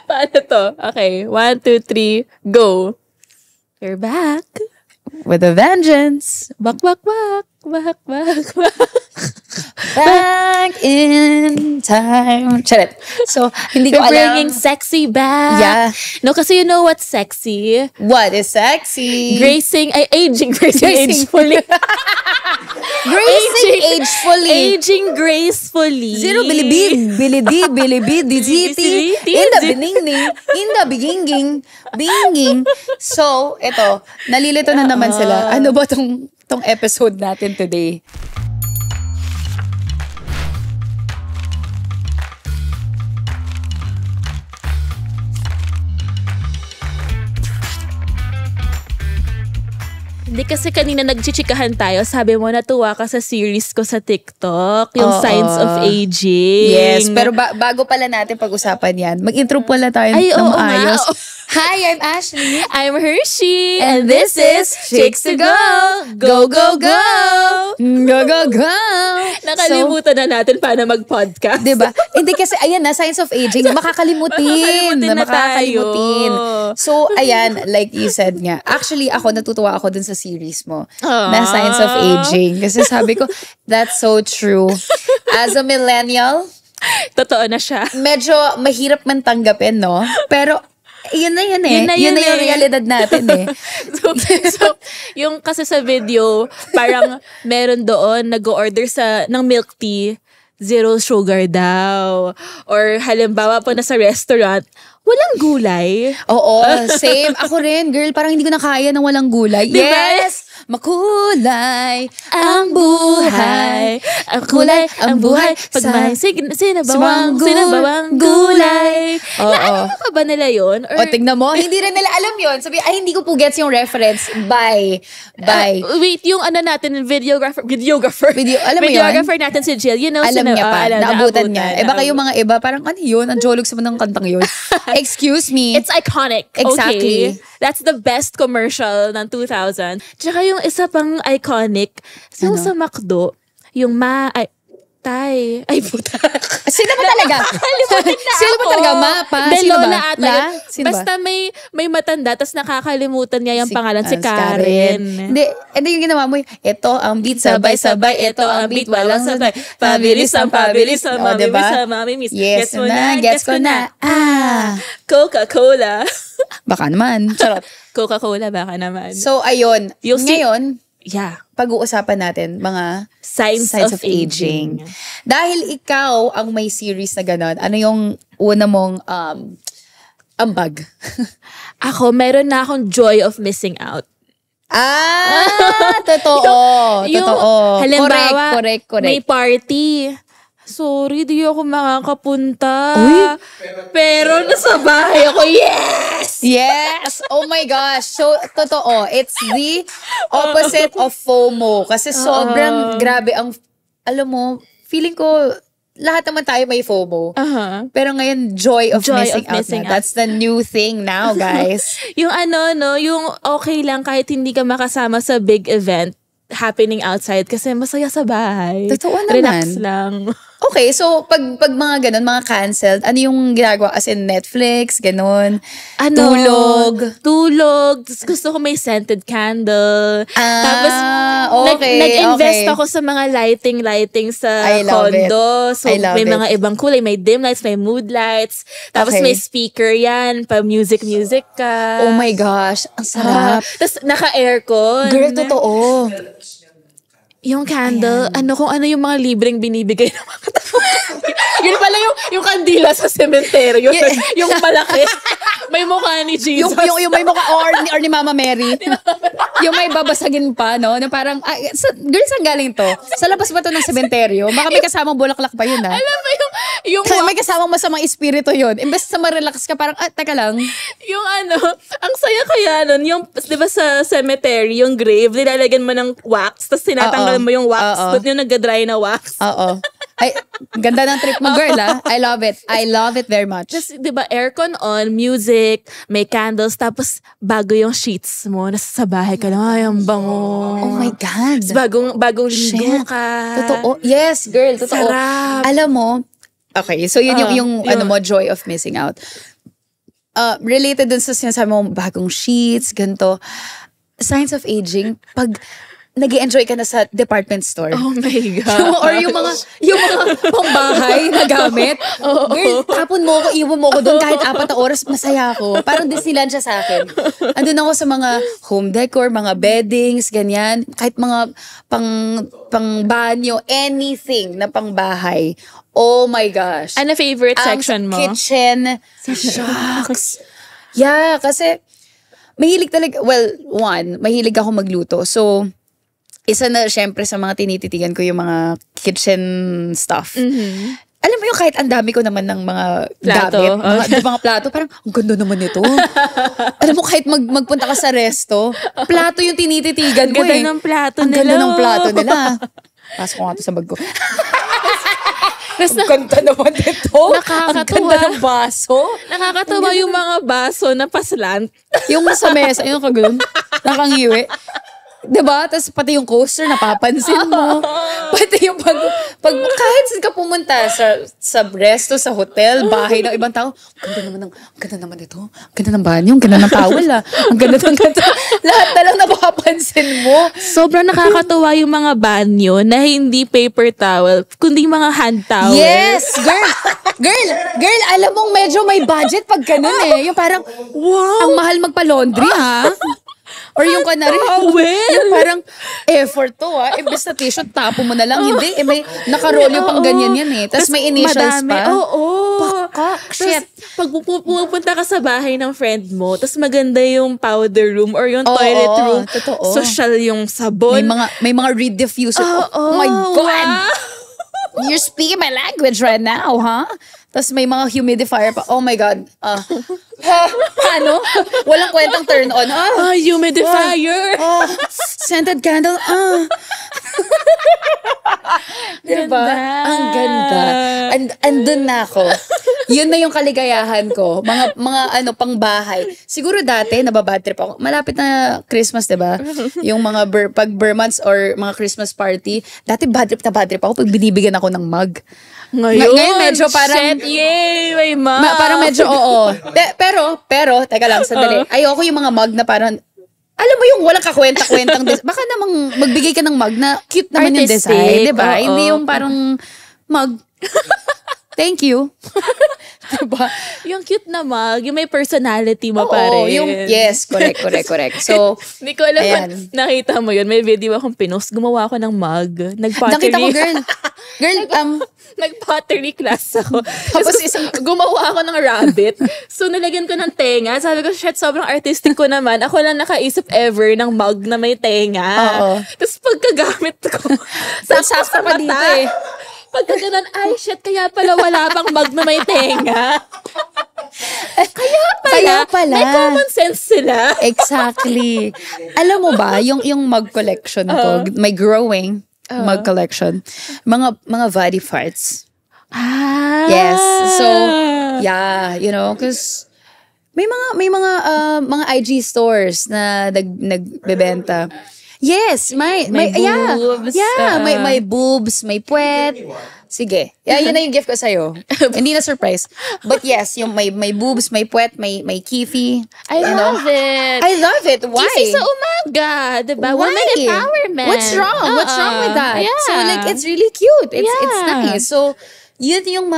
Paano to? Okay, 1, 2, 3, go. You're back. With a vengeance. Bak, bak, bak. Bak, bak, bak. Back in time. Charet. So, hindi ko You're alam. bringing sexy back. Yeah. No, kasi you know what's sexy? What is sexy? Gracing agefully. Gracing agefully. Aging gracefully. Zero bilibid, diziti, in the biningning, in the binging. So, eto, nalilito na naman sila. Ano ba tong episode natin today? Hindi kasi kanina nagchichikahan tayo. Sabi mo, natuwa ka sa series ko sa TikTok. Yung Signs of Aging. Yes, pero bago pala natin pag-usapan yan, mag-intro pala tayo ng maayos. Hi, I'm Ashley. I'm Hershey. And this is Chicks to Go. Go, go, go! Go, go, go! Nakalimutan na natin paano mag-podcast. Diba? Hindi kasi, ayan na, Signs of Aging, makakalimutin na tayo. So, ayan, like you said nga, actually, natutuwa ako dun sa series mo na Signs of Aging. Kasi sabi ko, that's so true. As a millennial, totoo na siya. Medyo mahirap man tanggapin, no? Pero, yun na yun eh. Yun na yung realidad natin eh. so, yung kasi sa video, parang meron doon nag-order ng milk tea, 0 sugar daw. Or halimbawa po na sa restaurant, walang gulay. Oo, same. Ako rin, girl, parang hindi ko na kaya ng walang gulay. Diba? Yes! Makulay ang buhay. Ang kulay ang buhay. Pag may sinabawang gulay. Naalala ka ba nila yun? Or, o, tignan mo, hindi rin nila alam yun. Sabi, ay, hindi ko po gets yung reference. Bye. Wait, yung natin, videographer. Alam mo yun? Videographer natin si Jill. You know, alam niya pa. Naabutan niya. Baka yung mga iba, parang ano yun? Ang jolog sa ng kantang yun. Excuse me. It's iconic. Exactly. Okay? That's the best commercial ng 2000. Tsaka yung isa pang iconic, yung sa McDo, yung Tay. Ay, puta. Sino ba talaga? Sino ba talaga? Sino ba? Lola ata. Sino basta ba? may matanda, tapos nakakalimutan niya yung pangalan, si Karen. Hindi yung ginawa mo, ito ang beat, sabay-sabay, ito ang beat, walang sabay. Pabilis ang mamimiss. Yes na, gets ko na. Coca-Cola. Baka naman. Charot. Coca-Cola, baka naman. So, ayun. Ngayon, pag-uusapan natin mga signs of aging. Dahil ikaw ang may series na gano'n, ano yung una mong ambag? Ako, meron na akong joy of missing out. Totoo. Totoo. Halimbawa, Correct. may party. Sorry, di ako makakapunta. Uy? Pero nasa bahay ako, yes! Yes! Oh my gosh. So, totoo. It's the opposite of FOMO. Kasi sobrang grabe ang, alam mo, feeling ko, lahat naman tayo may FOMO. Pero ngayon, joy of missing out. That's the new thing now, guys. Yung yung okay lang kahit hindi ka makasama sa big event happening outside kasi masaya sa bahay. Totoo naman. Relax lang. Okay, so pag mga ganun, mga canceled, ano yung ginagawa? As in Netflix, ganun? Tulog. Gusto ko may scented candle. Tapos, nag-invest ako sa mga lighting sa condo. So, may mga ibang kulay. May dim lights, may mood lights. Tapos, may speaker yan. Pa-music ka. Oh my gosh, ang sarap. Tapos, naka-aircon. Girl, totoo. Yung candle, kung ano yung mga libreng binibigay ng mga tao. Yun pala yung kandila sa sementeryo. Yung malaki. May mukha ni Jesus. Yung may mukha or ni Mama Mary. Yung may babasagin pa, no? Na parang, girl, saan galing to? Sa labas ba to ng sementeryo? Baka may kasamang bulaklak pa yun, ha? Alam mo yung may kasamang masamang espiritu yun. Imbes sa ma-relax ka, parang, teka lang. Yung ang saya kaya nun, yung, di ba sa cemetery, yung grave, nilalagyan mo ng wax, tapos tinatanggal mo yung wax, doon yung nag-dry na wax. Oo. Ay, ganda ng trip mo, girl, ha? I love it. I love it very much. Tapos, di ba, aircon on, music, may candles, tapos bago yung sheets mo, nasa sa bahay ka lang, ay, ang bango. Oh my God. Tapos bagong ligo ka. Totoo. Yes, girl, totoo. Sarap. Alam mo, okay, so yun yung joy of missing out. related dun sa sinasabi mo, bagong sheets, ganito. Signs of aging, pag nag-i-enjoy ka na sa department store. Oh my God. Or yung mga pambahay na gamit. Girl, tapon mo ako, iwan mo ako doon kahit 4 na oras, masaya ako. Parang Disneyland siya sa akin. Andun ako sa mga home decor, mga beddings, ganyan. Kahit mga pang banyo, anything na pangbahay. Oh my gosh. Ano favorite section mo? Kitchen. Shucks. Yeah, kasi mahilig talaga, mahilig ako magluto. So, isa na syempre sa mga tinititigan ko yung mga kitchen stuff. Mm-hmm. Alam mo yung kahit ang dami ko naman ng mga plato. gamit, mga plato, parang ang ganda naman nito. Alam mo kahit magpunta ka sa resto, plato yung tinititigan ko Ganda ng plato ang nila. ganda ng plato nila. Pasok ko nga ito sa bag ko. Ang ganda naman nito. Ang ganda ng baso. Nakakatawa yung mga baso na paslant. Yung sa mesa, yung kagano'n, nakangiwi. Diba? Tapos pati yung coaster, napapansin mo. Pati yung kahit saan ka pumunta sa resto, sa hotel, bahay ng ibang tao, ang ganda naman ito. Ang ganda ng banyo, ang ganda ng towel Ang ganda ng lahat na lang napapansin mo. Sobrang nakakatawa yung mga banyo na hindi paper towel, kundi mga hand towel. Yes! Girl, alam mong medyo may budget pag ganun eh. Yung parang, wow! Ang mahal magpa-laundry ha? Or yung kanari, yung parang effort to imbes na tissue, tapo mo na lang. Hindi, may nakaroll yung pang ganyan yan eh. Tapos may initials madami. pa. Baka, shit. Pag pupunta ka sa bahay ng friend mo, tapos maganda yung powder room or yung toilet room. Totoo. Social yung sabon. May mga rediffuser. Oh my God! Wow. You're speaking my language right now, huh? Tapos may mga humidifier pa. Oh my God. Paano? Walang kwentang turn on. Humidifier. Scented candle. Diba? Ang ganda. Andun na ako. Yun na yung kaligayahan ko. Mga pangbahay. Siguro dati, nababad trip ako. Malapit na Christmas, diba? Yung mga pag Burmans or mga Christmas party, dati bad trip ako pag binibigyan ako ng mug. Ngayon medyo parang shit, yay, may mug. Parang medyo oo. Pero teka lang, sandali. Ayoko yung mga mug na parang alam mo yung walang kakwenta-kwentang baka namang magbigay ka ng mug na cute naman yung design, diba? Hindi yung parang mug. Thank you. Diba? Yung cute na mug, yung may personality mo pa rin. Yes, correct. So, hindi ko alam kung nakita mo yun. May video akong pinost. Gumawa ako ng mug. Nag-pottery. Nakita ko, girl. Nag-pottery class ako. Tapos gumawa ako ng rabbit. So, nalagyan ko ng tenga. Sabi ko, shit, sobrang artistic ko naman. Ako lang nakaisip ever ng mug na may tenga. Tapos pagkagamit ko, saksa pa dito eh. Pagka ganun, ay shit, kaya pala wala bang mug na may tenga. Kaya pala. May common sense sila. Exactly. Alam mo ba, yung mug collection ko, may growing mug collection, mga body parts. Yes. So, yeah, because may mga IG stores na nagbebenta. Yes, may boobs. May boobs, may puwet. Sige. Yun na yung gift ko sa'yo. Hindi na surprise. But yes, yung may boobs, may puwet, may kifi. I love it. Why? Kifi sa umaga, diba? Why? Women empowerment. What's wrong? What's wrong with that? Yeah. So it's really cute. It's nice. So, yun yung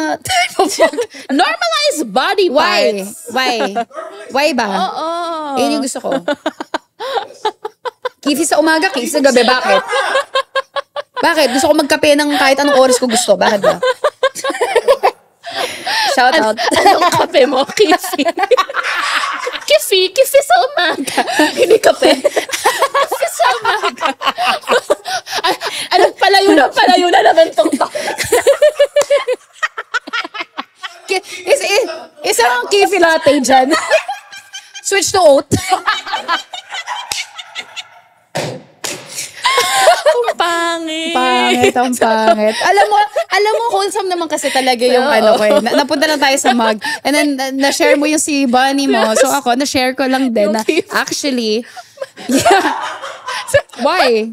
normalize body parts. Why ba? Yun yung gusto ko. Kifi sa umaga, kifi sa gabi. Bakit? Bakit? Gusto ko magkape ng kahit anong oras ko gusto. Bakit ba? Shout out. Anong kape mo? Kifi. Kifi sa umaga. Hindi kape. Kifi sa umaga. Palayo na naman itong Isa ang kifi latte dyan. Switch to oat. Ang pangit. Alam mo, wholesome naman kasi talaga yung ko eh. Napunta lang tayo sa mug. And then, na-share mo yung si Bunny mo. So ako, na-share ko lang din na actually, why?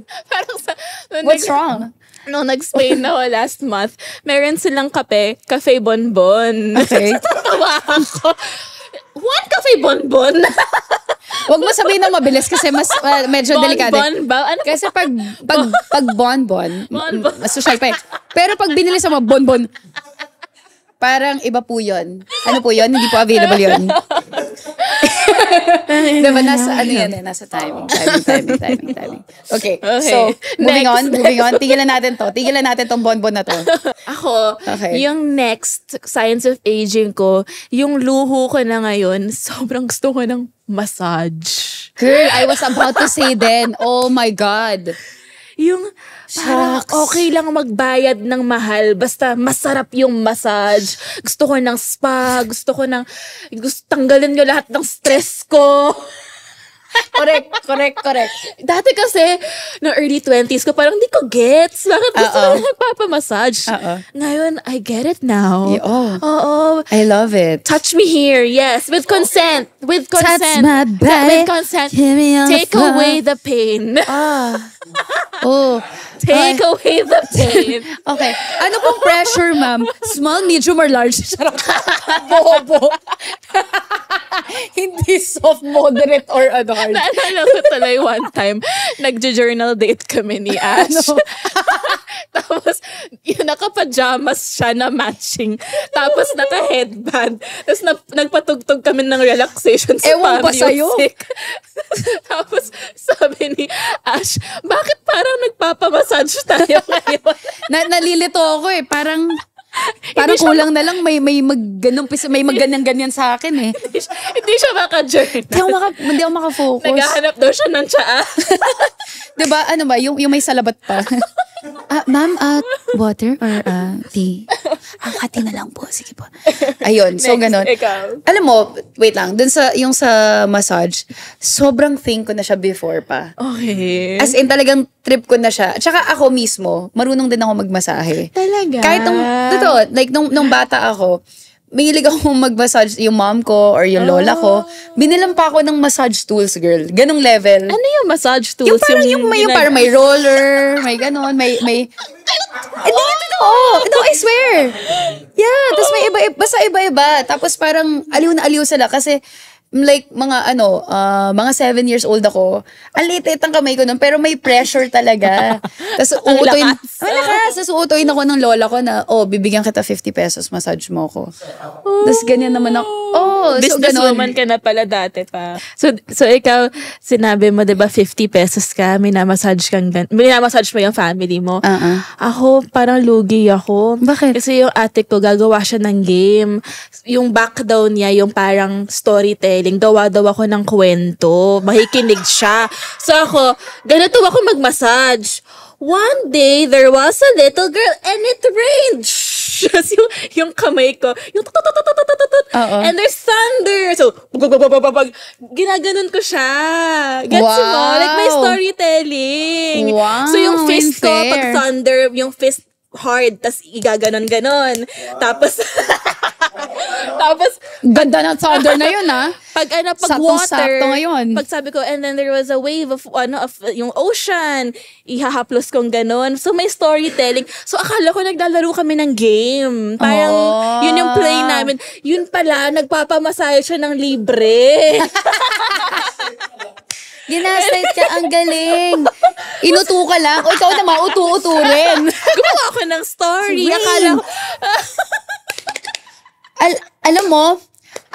What's wrong? Nung nag-Spain na ako last month, meron silang cafe bonbon. Okay. Tawa ako. 1 cafe say bonbon? Huwag mo sabihin na mabilis kasi mas medyo delikado. Ano? Kasi pag bonbon, mas social pa eh. Pero pag binili sa mga bonbon, parang iba po yun. Ano po yun? Hindi po available yun. Diba, nasa timing. Okay. So, moving on. Tigilan natin tong bonbon na to. Ako, yung next signs of aging ko, yung luho ko na ngayon, sobrang gusto ko ng massage. Girl, I was about to say then, oh my God. Yung parang okay lang magbayad ng mahal basta masarap yung massage. Gusto ko ng spa, gusto tanggalin nyo lahat ng stress ko. Correct. Dati kasi, no early 20s ko, parang di ko gets. Bakit gusto ko nagpapamassage? Ngayon, I get it now. Oo. I love it. Touch me here, yes. With consent. Touch my body. With consent. Take away the pain. Take away the pain. Okay. Ano pong pressure, ma'am? Small, medium, or large? Bobo. Hindi soft, moderate, or hard. Naalala ko tuloy one time, nag-journal date kami ni Ash. Tapos, yung naka-pajamas siya na matching. Tapos, naka-headband. Tapos, nagpatugtog kami ng relaxation sa ewan pa sa'yo. Tapos, sabi ni Ash, bakit parang nagpapamassage tayo ngayon? Nalilito ako eh. Parang kulang na lang may magganyan sa akin eh. Hindi siya maka-journal. Hindi ako maka-focus. Naghahanap daw siya ng tsaa. Diba? Ano ba? Yung may salabat pa. Ma'am, water or tea? Hati na lang po. Sige po. Ayun. So, ganun. Ikaw. Alam mo, wait lang. Dun sa massage, sobrang thing ko na siya before pa. Okay. As in, talagang trip ko na siya. Tsaka ako mismo, marunong din ako magmasahe. Talaga? Kahit nung bata ako, mahilig ako mag-massage yung mom ko or yung lola ko. Binilang pa ako ng massage tools, girl. Ganong level. Ano yung massage tools? Yung parang may roller, may ganon, may no, I swear. Yeah, tapos may basta iba-iba. Tapos parang aliw na aliw sila kasi like mga mga 7 years old ako. Ang liit ang kamay ko nun, pero may pressure talaga. Tapos uutuin ako ng lola ko na, bibigyan kita 50 pesos, massage mo ko. Tapos ganyan naman ako. Businesswoman ka na pala dati pa. So ikaw, sinabi mo, diba, 50 pesos ka, minamassage mo yung family mo. Ako, parang lugi ako. Bakit? Kasi yung ate ko, gagawa siya ng game. Yung back down niya, yung parang storytelling, gawa daw ako ng kwento. Makikinig siya. So ako, ganito ako mag-massage. One day, there was a little girl and it rained. Yung kamay ko, yung and there's thunder. So, ginaganon ko siya. Gets mo? Like may storytelling. Wow, so yung fist ko, pag thunder, yung fist hard, tas igaganon-ganon. Tapos, ganda ng thunder na yun, ha? Pag water, ngayon. pag sabi ko, and then there was a wave of yung ocean, ihahaplos kong ganon. So may storytelling. So akala ko naglalaro kami ng game. Parang yun yung play namin. Yun pala, nagpapamasahe siya ng libre. Ginasite ka, ang galing. Inuto ka lang. O ikaw na mautu-utu rin. Gumawa ako ng story. Akala ko,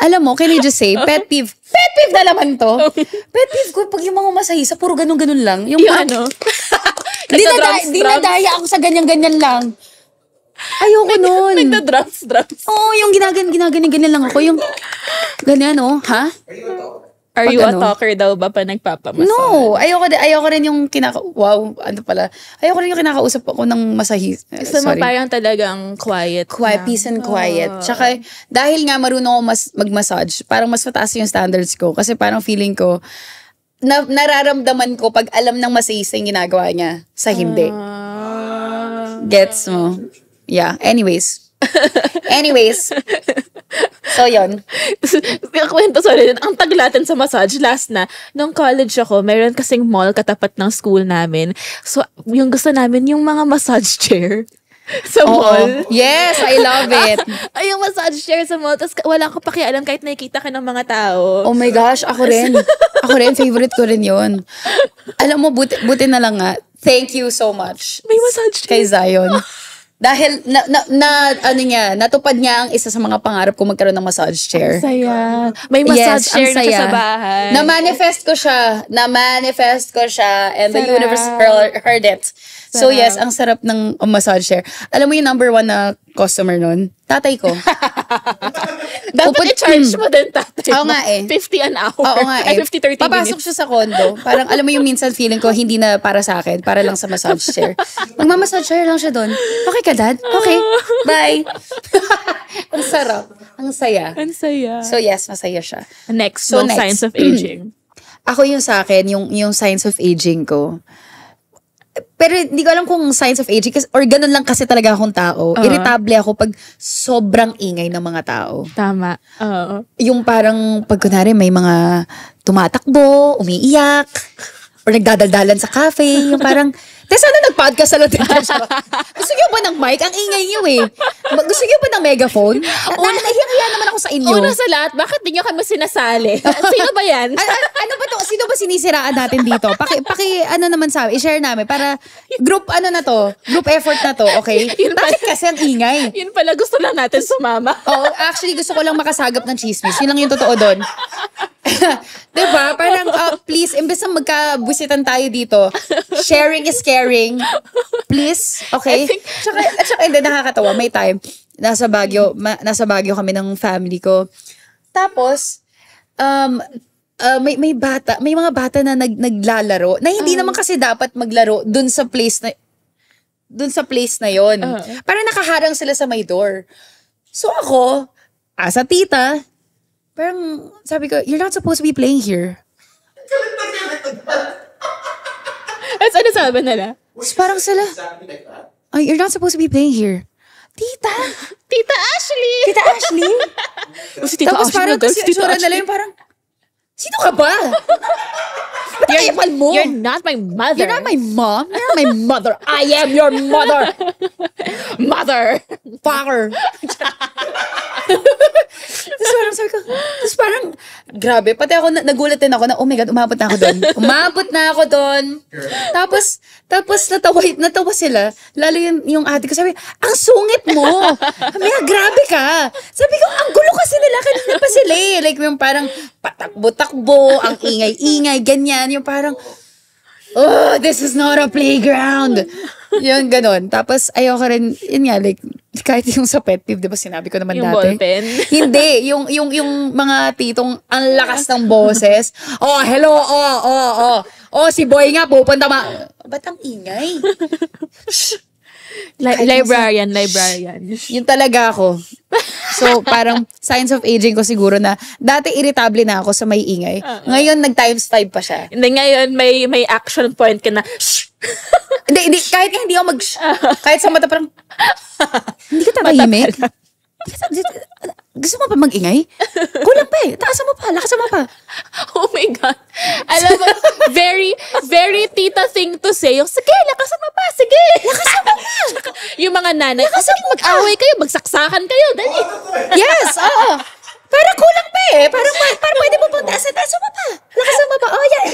alam mo, can I just say, pet peeve na naman to. Pet peeve ko, pag yung mga masahisa, puro ganun-ganun lang. Yung dinadaya ako sa ganyan-ganyan lang. Ayoko nun. Nagda-drums. Yung ginaganyan lang ako. Yung ganyan, ha? Are you a talker daw ba pa nagpapamassage? No, ayoko rin yung ayoko rin yung kinakausap ako ng masahis. Gusto mo parang talagang quiet. Peace and quiet. Tsaka, dahil nga marunong ako mag-massage, parang mas mataas yung standards ko. Kasi parang feeling ko, nararamdaman ko pag alam ng masahis yung ginagawa niya sa hindi. Gets mo? Yeah, anyways. So, yun. Kwento, sorry. Ang taglatin sa massage, last na, nung college ako, meron kasing mall katapat ng school namin. So, yung gusto namin, yung mga massage chair. Sa mall. Yes, I love it. Ay, yung massage chair sa mall, tapos wala kang pakialam kahit nakikita ka ng mga tao. Oh my gosh, ako rin. Favorite ko rin yun. Alam mo, buti na lang nga. Thank you so much. May massage chair. Kay Zion. Dahil natupad niya ang isa sa mga pangarap ko magkaroon ng massage chair. Ang saya. May massage chair na siya sa bahay. Na-manifest ko siya. And the universe heard it. So Sarap. yes, ang sarap ng massage chair. Alam mo yung number 1 na customer nun? Tatay ko. Dapat i-charge mo din tatay Oo nga eh. 50 an hour. Oo nga eh. Ay, 50, 30 minutes. Papasok siya sa condo. Parang alam mo yung minsan feeling ko hindi na para sa akin. Para lang sa massage chair. Magmamassage chair lang siya doon. Okay ka, Dad? Okay. Bye. Ang sarap. Ang saya. Ang saya. So yes, masaya siya. Next, signs of aging. Ako yung sa akin, yung signs of aging ko. Pero hindi ko alam kung signs of aging or ganun lang kasi talaga akong tao. Irritable ako pag sobrang ingay ng mga tao. Tama. Yung parang pag kunwari may mga tumatakbo, umiiyak, or nagdadaldalan sa cafe, yung parang, sana nag-podcast na lang din. Gusto niyo ba ng mic? Ang ingay niyo eh. Gusto niyo ba ng megaphone? Nahihiya naman ako sa inyo. Una sa lahat, bakit di niyo kami sinasali? Sino ba yan? Ano ba to? Sino ba sinisiraan natin dito? Ano naman sa i-share namin para group group effort na to, okay? Bakit kasi ang ingay? Yun pala, gusto lang natin sumama. Actually gusto ko lang makasagap ng chismis. Yun lang yung totoo doon. Diba? Parang, please, imbes na magkabwisitan tayo dito, sharing is caring. Please, okay? At saka, hindi, nakakatawa. May time, nasa Baguio kami ng family ko. Tapos, may mga bata na naglalaro, na hindi naman kasi dapat maglaro dun sa place na yon. Parang nakaharang sila sa may door. So ako, as a tita, parang sabi ko, you're not supposed to be playing here. At ano sabi nila? Parang sila, you're not supposed to be playing here. Tita Ashley! Si Tita Tapos Ashley parang sura nila yung parang, sino ka ba? You're not my mother. You're not my mom. You're not my mother. I am your mother. Mother. Fucker. Tapos parang, grabe. Pati ako, nagulat din ako na, oh my God, umabot na ako doon. Tapos natawa sila. Lalo yung ate ko, sabi, ang sungit mo. May grabe ka. Sabi ko, ang gulo kasi nila. Kanina pa sila eh. Like yung parang patakbo-takbo, ang ingay-ingay, ganyan. Yung parang, oh, this is not a playground. Yun, ganun. Tapos, ayoko rin, yun nga, like, kahit yung sa pet peeve, di ba sinabi ko naman yung dati? Ballpen? Hindi, yung mga titong ang lakas ng boses. Oh, hello, oh, si boy nga, pupunta ba't ang ingay? Librarian. Yun talaga ako. So, parang signs of aging ko siguro na dati irritable na ako sa may ingay. Ngayon, nag-times 5 pa siya. Hindi, ngayon may action point ka na, Hindi, kahit hindi ako kahit sa mata parang, hindi ka tatahimik? Gusto mo pa mag-ingay? Kulang pa eh. Lakasan mo pa. Oh my God. Alam mo, very, very tita thing to say. Yung, sige, lakasan mo pa. Yung mga nanay, mag-away kayo, magsaksakan kayo. Dali. Yes, oo. Parang kulang pa eh. Parang pwede mo pang taas mo pa. Lakasan mo pa. Oh, yan.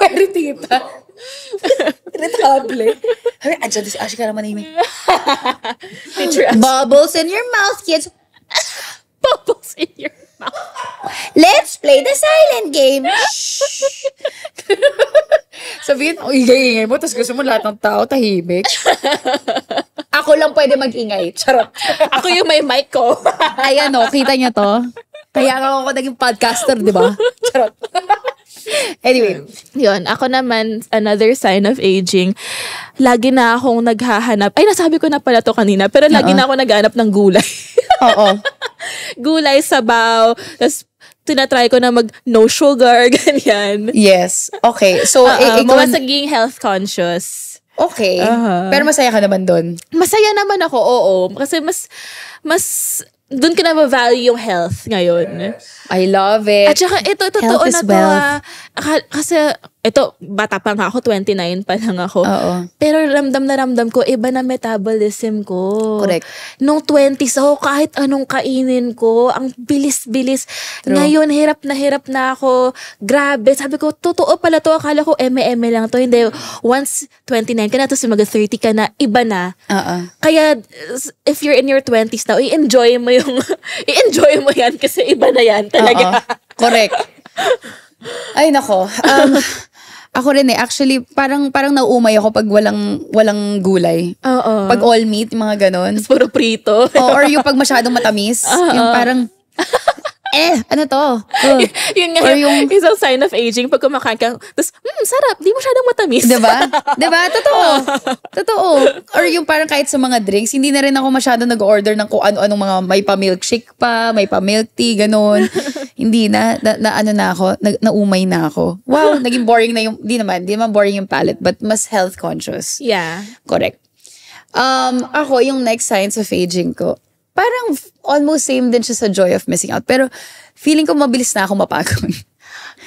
Very tita. Irritable. Andiyan si Ashley ka naman namin. Bubbles in your mouth, kids. Bubbles in your mouth. Let's play the silent game. Sabihin, ingay mo, tapos gusto mo lahat ng tao tahimik. Ako lang pwede mag-ingay. Charot. Ako yung may mic ko. Ayan o, kita niya to. Kaya ako naging podcaster, di ba? Charot. Anyway. Yun, ako naman, another sign of aging, lagi na akong naghahanap. Ay, nasabi ko na pala to kanina, pero lagi na ako naghahanap ng gulay. Oo. Gulay, sabaw, tapos tinatry ko na mag no sugar, ganyan. Yes. Okay. So, maging health conscious. Okay. Pero masaya ka naman doon? Masaya naman ako, oo. Kasi doon ka na ma-value yung health ngayon. I love it. At saka ito, totoo na to. Kasi, ito, bata pa nga ako, 29 pa lang ako. Oo. Pero ramdam ko, iba na metabolism ko. Correct. Nung 20s ako, kahit anong kainin ko, ang bilis-bilis. True. Ngayon, hirap na ako. Grabe. Sabi ko, totoo pala to. Akala ko, eme lang to. Hindi. Once 29 ka na, tapos mag-30 ka na, iba na. Kaya, if you're in your 20s now, i-enjoy mo yan kasi iba na yan talaga. Correct. Ay nako. Ako rin actually parang nauumay ako pag walang gulay. Pag all meat, mga ganon. Puro prito. Or yung pag masyadong matamis, yung parang ano to? Yun nga, yung isang sign of aging, pag kumakain ka, tapos, sarap, di masyadong matamis. Diba? Totoo. Or yung parang kahit sa mga drinks, hindi na rin ako masyadong nag-order ng kung ano-anong mga may pa-milkshake pa, may pa-milk tea, ganun. Hindi na ako, naumay na ako. Wow, naging boring na yung, di naman boring yung palate, but mas health conscious. Yeah. Correct. Ako, yung next signs of aging ko, parang almost same din siya sa joy of missing out. Pero feeling ko mabilis na ako mapagod.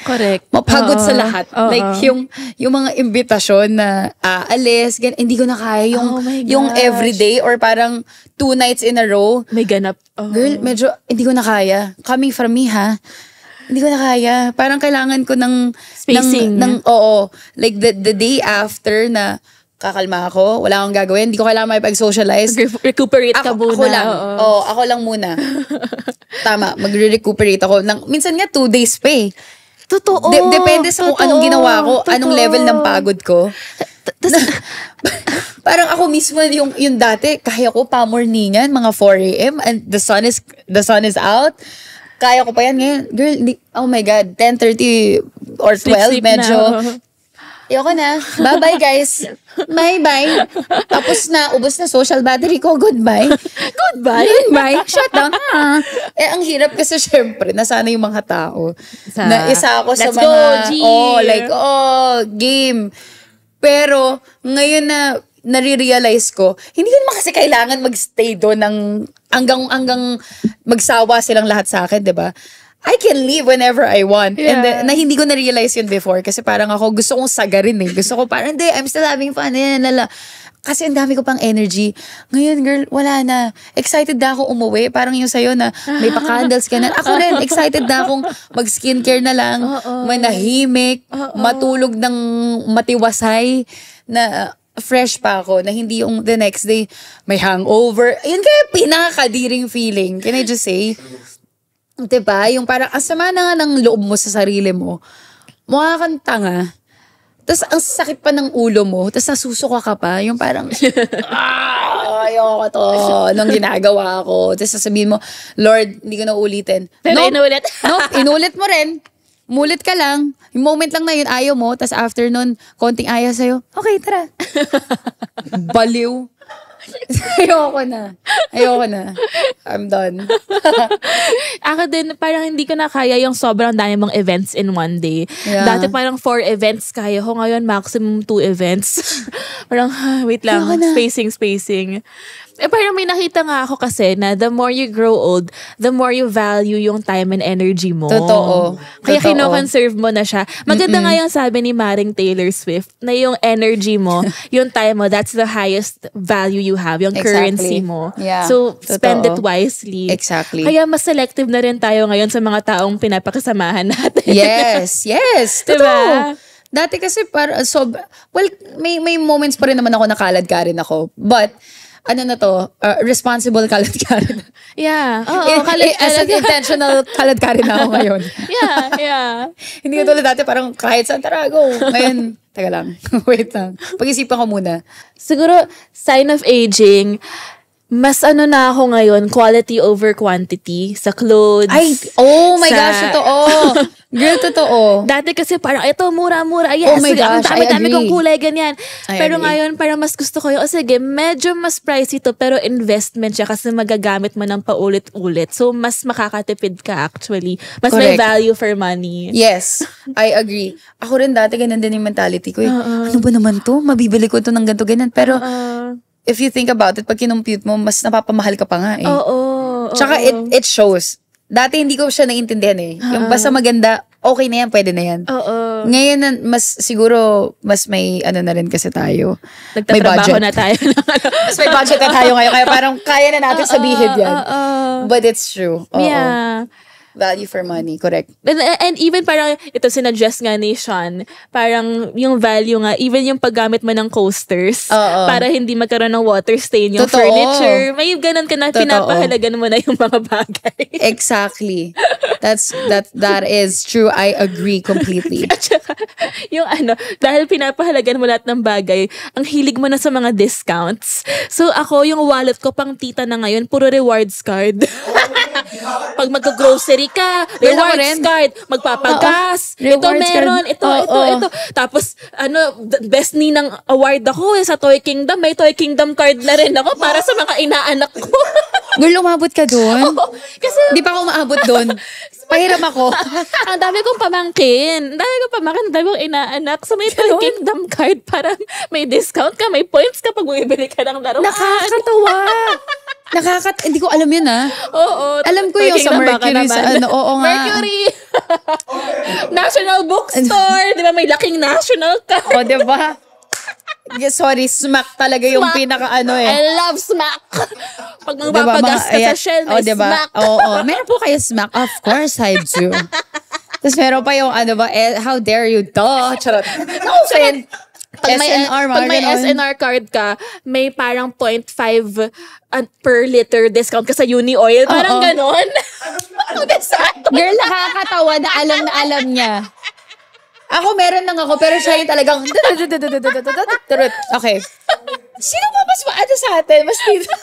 Correct. Mapagod sa lahat. Like yung mga imbitasyon na alis, hindi ko na kaya yung everyday or parang 2 nights in a row. May ganap. Girl, medyo hindi ko na kaya. Coming from me, ha? Hindi ko na kaya. Parang kailangan ko ng spacing. Like the day after na kakalma ako, wala akong gagawin, hindi ko kailangan makipag-socialize. Recuperate ka muna. Ako lang. Ako lang muna. Tama, magre-recuperate ako. Minsan nga 2 days pa eh. Totoo. Depende sa kung anong ginawa ko, anong level ng pagod ko. Parang ako mismo yung dati, kaya ko pa-morningan, mga 4 a.m. and the sun is out. Kaya ko pa yan ngayon. Girl, oh my God, 10:30 or 12, medyo... Ayoko na. Bye-bye, guys. Bye-bye. Tapos na, ubos na social battery ko. Goodbye. Goodbye. Shut down. Ang hirap kasi syempre, nasana yung mga tao. Na isa ako sa mga... game. Pero, ngayon na nare-realize ko, hindi ko naman kasi kailangan magstay doon hanggang magsawa silang lahat sa akin, diba? I can leave whenever I want. Yeah. And hindi ko na-realize yun before. Kasi parang ako, gusto kong sagarin eh. Gusto ko parang, I'm still having fun. Kasi ang dami ko pang energy. Ngayon, girl, wala na. Excited na ako umuwi. Parang yung sa'yo na may pa-candles ka na. Ako rin, excited na akong mag-skincare na lang. Manahimik. Matulog ng matiwasay. Na fresh pa ako. Na hindi yung the next day may hangover. Yun kaya pinakakadiring feeling. Can I just say? Diba? Yung parang, asama na nga ng loob mo sa sarili mo. Mukha kang tanga. Tapos, ang sakit pa ng ulo mo. Tapos, nasusuka ka pa. Yung parang, ayoko to. Anong ginagawa ko. Tapos, sasabihin mo, Lord, hindi ko na ulitin. Pero inulit. Inulit mo rin. Mulit ka lang. Yung moment lang na yun, ayaw mo. Tapos, after nun, konting ayaw sa'yo. Okay, tara. Baliw. Ayoko na. I'm done. Ako din, parang hindi ko na kaya yung sobrang dami mong events in one day. Yeah. Dati parang 4 events kaya ko. Ngayon, maximum 2 events. Parang, wait lang. Spacing. Parang may nakita nga ako kasi na the more you grow old, the more you value yung time and energy mo. Totoo. Kaya kino-conserve mo na siya. Maganda nga yung sabi ni Maring Taylor Swift na yung energy mo, yung time mo, that's the highest value you have, yung currency mo. Yeah. So, spend it wisely. Exactly. Kaya mas selective na rin tayo ngayon sa mga taong pinapakasamahan natin. Yes. Totoo. Diba? Dati kasi may moments pa rin naman ako nakalad ka rin ako. But, responsible kalad ka rin. Yeah. As an intentional kalad ka rin ako ngayon. Yeah. Hindi ko tulad dati parang kahit saan tarago. Ngayon, taga lang. Wait lang. Pag-isipan ko muna. Siguro, sign of aging, mas na ako ngayon, quality over quantity sa clothes. Oh my gosh, totoo. Girl, totoo. Dati kasi parang, ito, mura-mura. Yes, oh my gosh, ang dami kong kulay, ganyan. Pero agree. ngayon, parang mas gusto ko yung, sige, medyo mas pricey to, pero investment siya kasi magagamit mo ng paulit-ulit. So, mas makakatipid ka actually. Mas Correct. may value for money. Yes, I agree. Ako rin dati, ganun din yung mentality ko. Ano ba naman to? Mabibili ko to ng ganito, ganyan. Pero, if you think about it, pag kinumpute mo, mas napapamahal ka pa nga eh. Tsaka it shows. Dati hindi ko siya naiintindihan eh. Yung basta maganda, okay na yan, pwede na yan. Ngayon, mas may ano na rin kasi tayo. Nagtatrabaho na tayo. Mas may budget na tayo ngayon. Kaya parang kaya na natin sabihin yan. But it's true. Yeah. Value for money, correct. And even parang, ito sinuggest nga ni Sean, parang yung value nga, even yung paggamit mo ng coasters, para hindi magkaroon ng water stain yung furniture. May ganun ka na, pinapahalagan mo na yung mga bagay. Exactly. That is true. I agree completely. At saka, yung dahil pinapahalagan mo lahat ng bagay, ang hilig mo na sa mga discounts. So ako, yung wallet ko pang tita na ngayon, puro rewards card. Pag mag-grocery ka, rewards card, magpapagas, ito meron, ito. Tapos, best ninang award ako sa Toy Kingdom. May Toy Kingdom card na rin ako para sa mga inaanak ko. Girl, umabot ka doon? Kasi, di pa ako maabot doon. Pahiram ako. Ang dami kong pamangkin. Ang dami kong inaanak. So, may Toy Kingdom card para may discount ka, may points ka pag bumibili ka ng laruan. Nakakatawa. Hindi ko alam yun Oo. Alam ko yung sa Mercury. Oo nga. Mercury. National Bookstore. Di ba may laking national ka? Di ba? Sorry, Smack talaga yung pinaka I love Smack. Pag magpapagas ka sa Shell, may Smack. Oo. Meron po kayo Smack? Of course I do. Tapos meron pa yung how dare you, charot. No, friend. Pag may SNR card ka, may parang 0.5 per liter discount ka sa Uni Oil. Parang ganon. Girl, nakakatawa na alam niya. Ako, meron lang ako, pero siya yung talagang okay. Sino ba mas maano sa atin? Mas dito.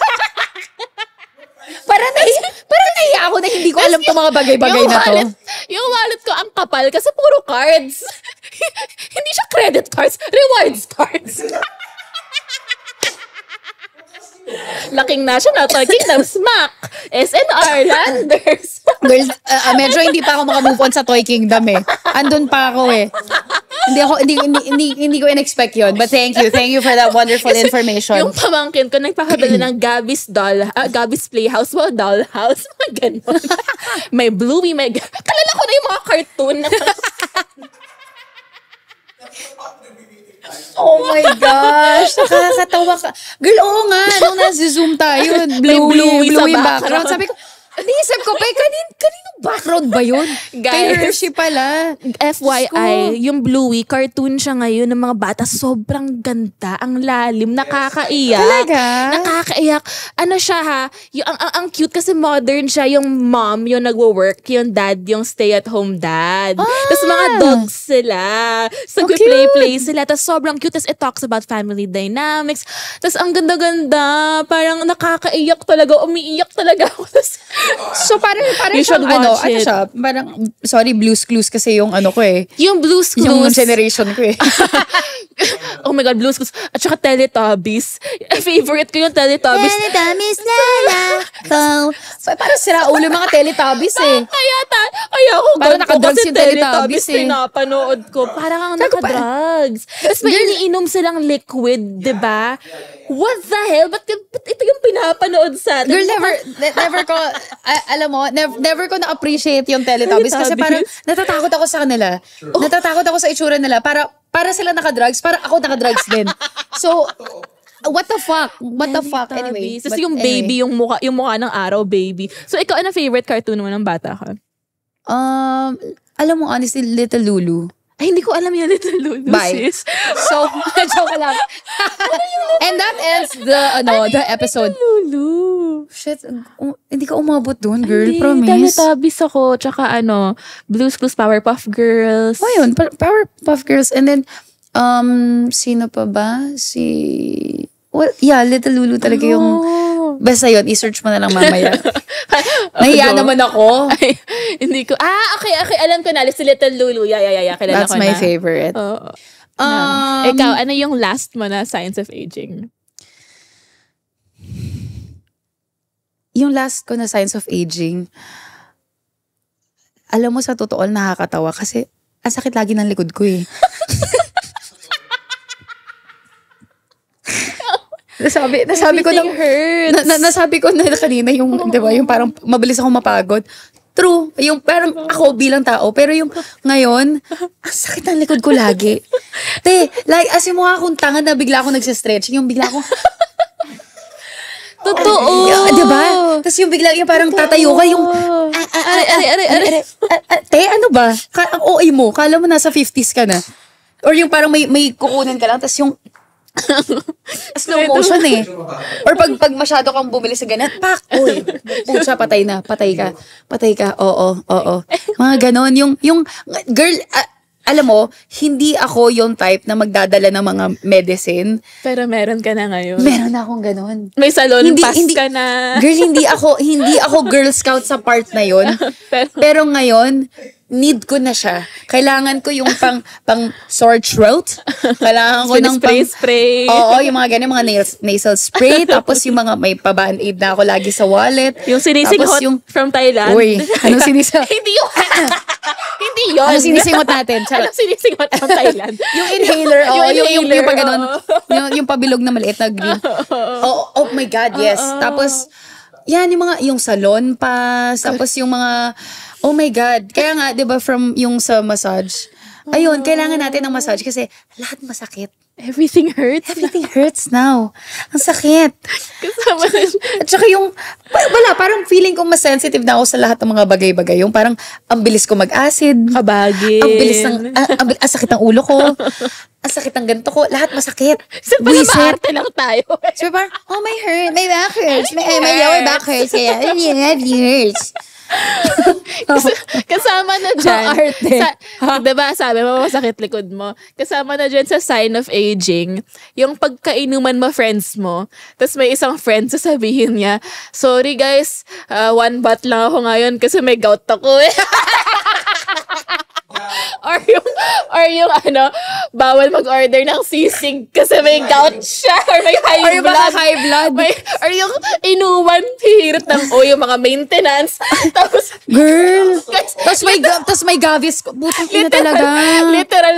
Parang nahiya ako na hindi ko alam itong mga bagay-bagay na to. Yung wallet ko ang kapal kasi puro cards. Hindi siya credit cards, rewards cards. Laking national, Toy Kingdom, Smack, SNR, Landers. Girl, medyo hindi pa ako makamove on sa Toy Kingdom eh. Andun pa ako eh. Hindi ko in-expect yun. But thank you for that wonderful information. Yung pamangkin ko, nagpakabili ng Gabby's Playhouse, dollhouse, mga ganon. May Bluey, kalala ko na yung mga cartoon. Oh my gosh, nakakatawa ka. Girl, oo nga, nung nasa-zoom tayo, Bluey sa background. Sabi ko, naisip ko, kaninong background ba yun? Guys, kay Hershey pala. FYI, yung Bluey, cartoon siya ngayon ng mga bata. Sobrang ganda, ang lalim, nakakaiyak. Talaga? Nakakaiyak. Ano siya ha, ang cute kasi modern siya. Yung mom, yung nagwo-work, yung dad, yung stay-at-home dad. Tapos mga dogs sila. So, play sila. Tapos sobrang cute. Tapos it talks about family dynamics. Tapos ang ganda-ganda. Parang nakakaiyak talaga. Umiiyak talaga ako. So parang siyang siya, parang, sorry, Blue's Clues kasi yung ko eh. Yung Blue's Clues. Yung generation ko eh. Oh my God, Blue's Clues. At saka Teletubbies. Favorite ko yung Teletubbies. Teletubbies na lang. Parang sira ulo mga Teletubbies eh. Kaya ako parang nakadrugs yung Teletubbies eh. Pinapanood ko. Parang nakadrugs. Tapos may iniinom silang liquid, diba? What the hell? Ba't ito yung pinapanood sa atin? Girl, never ko, alam mo, never ko na-appreciate yung Teletubbies kasi parang natatakot ako sa kanila. Natatakot ako sa itsura nila. Para sila nakadrugs, para ako nakadrugs din. So, what the fuck? Anyway. Tapos yung baby, yung mukha ng araw, baby. So, ikaw, ano favorite cartoon mo ng bata ka? Alam mo, honestly, Little Lulu. Ay, hindi ko alam yung Little Lulu, sis. So, joke lang. And that ends the episode. Little Lulu. Shit, hindi ka umabot doon, girl. Promise. Teletubbies ako. Tsaka Blue's Clues, Powerpuff Girls. Oh, yun. Powerpuff Girls. And then, sino pa ba? Little Lulu talaga yung... Basta yun, i-search mo na lang mamaya. Nahiya naman ako. Ay, hindi ko... Okay. Alam ko na. Si Little Lulu. Yeah. Kilala That's ko na. my favorite. Ikaw, ano yung last mo na Science of Aging? Yung last ko na Science of Aging, alam mo sa totoo, nakakatawa kasi ang sakit lagi ng likod ko eh. Nasabi ko na kanina yung, di ba, yung parang mabilis ako mapagod. True. Yung parang ako bilang tao. Pero yung ngayon, ang sakit ng likod ko lagi. Like, as in mukha akong tanga na bigla ako nagsistretch. Yung bigla akong, totoo. Diba? Tapos yung bigla yung parang tatayo ka, yung, ano ba? Ang OA mo, kala mo nasa 50s ka na. Or yung parang may kukunin ka lang, tapos yung, slow motion Or pag masyado kang bumili sa ganun, uy, pucha, patay ka, oo. Mga ganon, yung girl, alam mo, hindi ako yung type na magdadala ng mga medicine. Pero meron ka na ngayon. Meron na akong ganon. May salon pass ka na. Girl, hindi ako Girl Scout sa part na yon. Pero ngayon, need ko na siya. Kailangan ko yung pang sore throat. Kailangan ko ng spray. Oo, yung mga ganyan, mga nasal spray. Tapos yung mga may pa-band-aid na ako lagi sa wallet. Yung sinisinghot from Thailand. Uy, anong sinisinghot? Hindi yun. Anong sinisinghot natin? Anong sinisinghot from Thailand? Yung inhaler. Yung pa ganun. Yung pabilog na maliit na green. Oh my God, yes. Tapos, yan, yung salon pass. Tapos yung mga, oh my God. Kaya nga, di ba, from yung sa massage, ayun, kailangan natin ng massage kasi lahat masakit. Everything hurts. Everything hurts now. Ang sakit. Kasama na siya. At saka yung, parang feeling ko mas sensitive na ako sa lahat ng mga bagay-bagay. Yung parang, ang bilis ko mag-acid. Kabagin. Ang bilis ang sakit ng ulo ko. Ang sakit ng ganito ko. Lahat masakit. So, paano lang tayo? So, parang, my back hurts. My lower back hurts. Kaya, it hurts. Kasama na dyan. Diba sabi mo, masakit likod mo. Kasama na dyan sa sign of aging, yung pagkainuman mo friends mo, tapos may isang friend sasabihin niya, sorry guys, 1 baht lang ako ngayon kasi may gout ako eh. or yung bawal mag-order ng sisig kasi may gout siya or may high blood. Or yung inuman, hihirit ng yung mga maintenance. Tapos, girl, tapos may gavis. Butang ina talaga. Literal,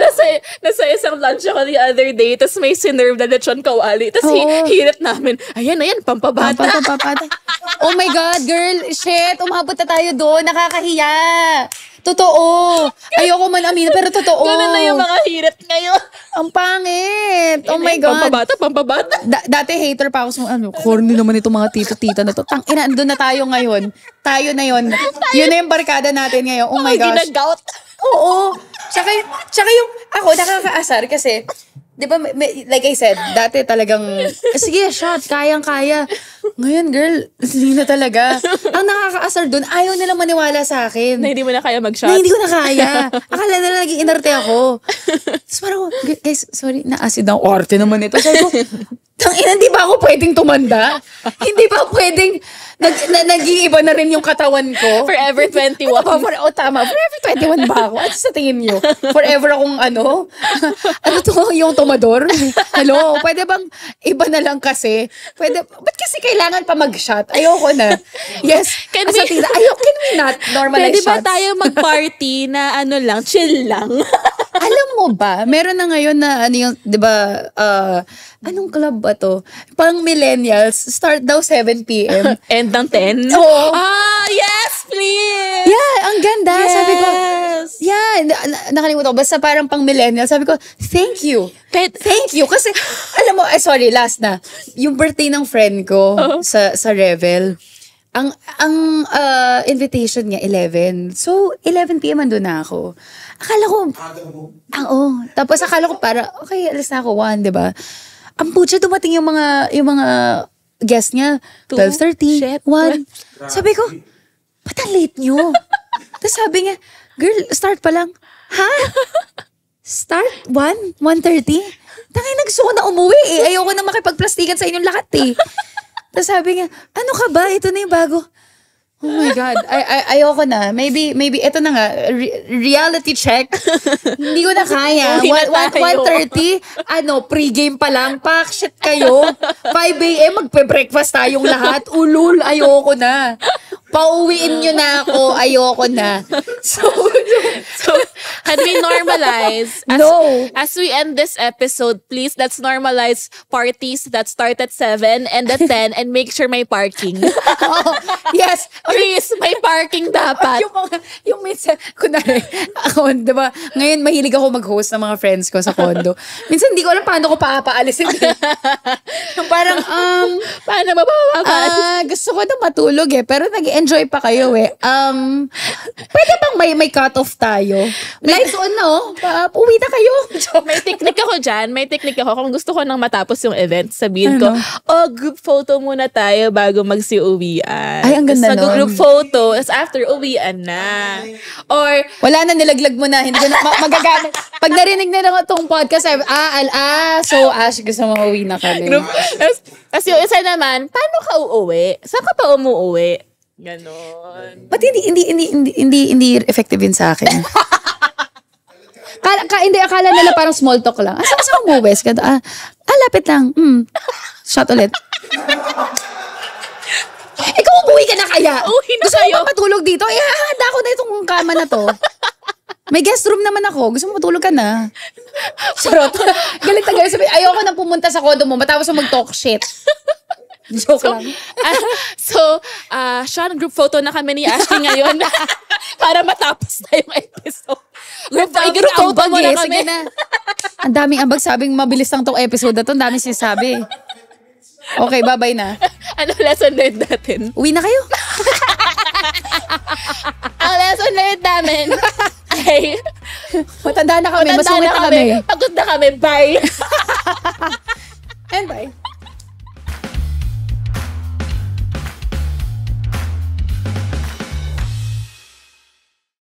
nasa isang lunch ako the other day, tapos may sinerve na lechon kawali. Tapos hihirit namin, ayan, pampabata. Oh my God, girl, shit, umabot na tayo doon, nakakahiya. Totoo. Ayoko man aminin, pero totoo. Ganun na yung mga hirit ngayon. Ang pangit. Oh my God. Pampabata. Dati hater pa ako sa corny naman itong mga tito-tita na to. Tangina, andun na tayo ngayon. Tayo na yun. Yun na yung barkada natin ngayon. Oh my gosh. Ginagout. Oo. Tsaka yung, ako nakakaasar kasi, di ba, like I said, dati talagang, sige, shot, kayang-kaya. Ngayon, girl, hindi na talaga. Ang nakakaasar dun, ayaw nila maniwala sa akin. Na hindi mo na kaya mag-shot? Na hindi ko na kaya. Akala nila naging inarte ako. Tapos parang, guys, sorry, na-acid ang arte naman ito. Sabi ko, hindi ba ako pwedeng tumanda? Hindi ba pwedeng, nag-iiba na rin yung katawan ko? Forever 21. Tama. Forever 21 ba ako? Ano sa tingin nyo? Forever akong ano to, yung tomador? Hello? Pwede bang iba na lang kasi? Ba't kasi kailangan pa mag-shot? Ayoko na. Yes. Can we not normalize shots? Pwede ba tayo mag-party na chill lang? Alam mo ba, meron na ngayon na di ba, anong club ba to? Pang millennials, start daw 7 p.m. End ng 10? Oo. Yes, please! Yeah, ang ganda. Yes. Sabi ko, nakalimutan ko. Basta parang pang millennials. Sabi ko, thank you. Thank you. Kasi, alam mo, sorry, last na. Yung birthday ng friend ko sa Revel, ang invitation niya 11. So 11 PM andun na ako. Akala ko tapos akala ko okay, alis na ako 1, 'di ba? Ang putya dumating yung mga guest niya 12:30, 1. Sabi ko, ba't ang late niyo? Tapos sabi niya, girl, start pa lang. Ha? Start 1:30? Tangay, nagsuko na umuwi eh. Ayoko na makipagplastikan sa inyong lahat eh. Tapos sabi niya, ano ka ba? Ito na yung bago. Oh my God. Ayoko na. Maybe, ito na nga. Reality check. Hindi ko na kaya. 1:30, pre-game pa lang. Pak, shit kayo. 5 a.m. magpe-breakfast tayong lahat. Ulul, ayoko na. Pauwiin nyo na ako. Ayoko na. So can we normalize? As we end this episode, please, let's normalize parties that start at 7 and at 10 and make sure may parking. Yes. Please, may parking dapat. yung minsan, kunwari, ako, diba, ngayon mahilig ako mag-host ng mga friends ko sa condo. Minsan, hindi ko alam paano ko papaalisin. Yung parang, paano ba papapaalis? gusto ko na matulog pero nag-enjoy pa kayo pwede bang may cut-off tayo? Lights on na uwi na kayo. May technique ako dyan. Kung gusto ko nang matapos yung event, sabihin ko, group photo muna tayo bago magsiuwian. Ay, ang ganda nun. Group photo, as after uwian na. Or, wala na, nilaglag mo na. Hindi ko na magagamit. Pag narinig na lang itong podcast, so Ash, gusto mo uwi na kami. Kasi yung isa naman, paano ka uuwi? Saan ka pa umuuwi? Ganon. Ba't hindi effective yun sa akin? Hindi, akala nila parang small talk lang. Saan sa umuwi? Lapit lang. Shot ulit. Ikaw umuwi ka na kaya? Uwi na Gusto kayo. mo matulog dito? Hahanda ko na itong kama na to. May guest room naman ako. Gusto mo matulog ka na? Charot. Galit na galit. Ayoko na pumunta sa condo mo matapos mo mag-talk shit. Joke lang. Sean, group photo na kami ni Ashley ngayon para matapos na yung episode. Group photo mo na kami. Ang daming ambag, sabing mabilis lang tong episode na to. Ang daming sinasabi. Okay, bye-bye na. Ano lesson learned natin? Uwi na kayo. Ang lesson learned namin ay matanda na kami. Masungit na kami. Pagod na kami. Bye.